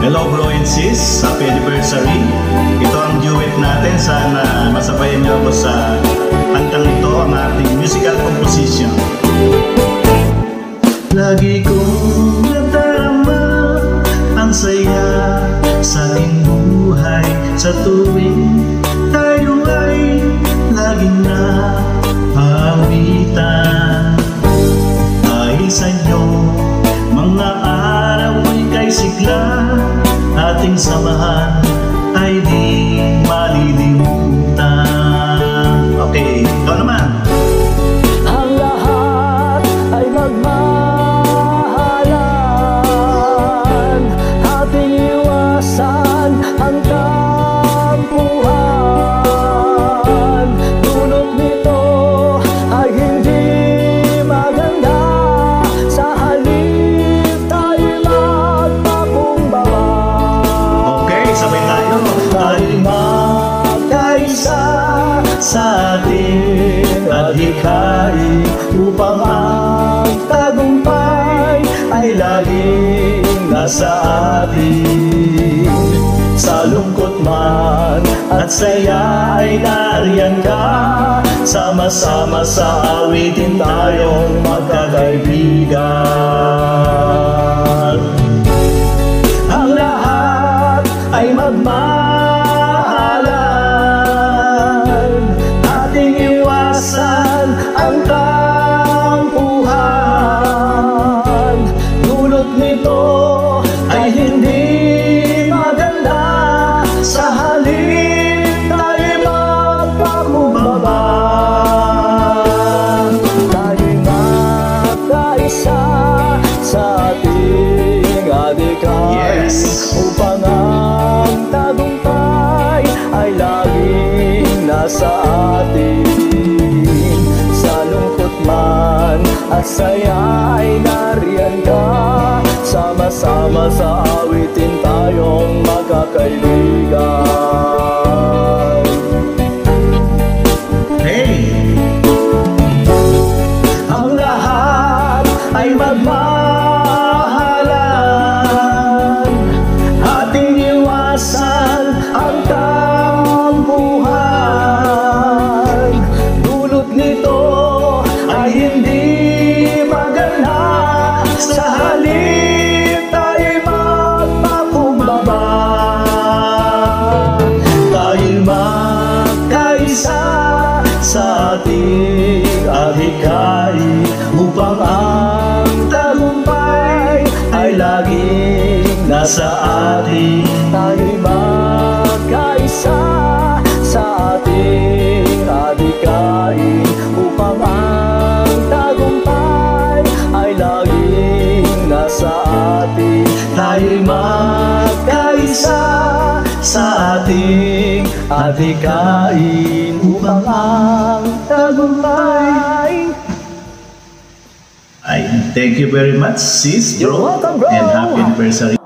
Hello bro and sis, happy anniversary. Ito ang duet natin. Sana masabayan niyo ako sa kantang ito, ang ating musical composition. Lagi kong nadarama ang saya sa ating buhay, sa tuwing tayo ay laging naawitan. Dahil sa inyo, mga araw ay kay sigla, ating samahan ay di malilimutan. Okay, ikaw naman. Ang lahat ay magmahalan, ating iwasan ang tampuhan. Dulot nito ay hindi maganda, sa halip tayo'y magpakumbaba. Okay, sabay tayo. Tayo'y magkaisa sa ating adhikain, upang ang tagumpay ay laging nasa atin. Sa lungkot man at saya ay nariyan ka, sama-sama sa awitin tayong magkakaibigan. Ang lahat ay magmahalan, ating iwasan ang tampuhan. Dulot nito ay hindi maganda, sa halip tayo'y magpakumbaba. Tayo'y magkaisa sa ating adhikain, Yes. upang ang tagumpay ay laging nasa atin. Sa lungkot man at saya ay nariyan ka, sama-sama sa awitin tayong magkakaibigan. Hey! Ang lahat ay magmahalan, ating iwasan ang tampuhan. Dulot nito ay hindi maganda, sa halip tayo'y magpakumbaba. Tayo'y magkaisa sa ating adhikain, upang ang tagumpay ay laging nasa atin. Tayo'y magkaisa sa ating adhikain, upang ang tagumpay ay laging nasa atin. Tayo'y magkaisa sa ating adhikain, upang ang tagumpay. Thank you very much sis, You're bro. welcome, bro. And happy anniversary.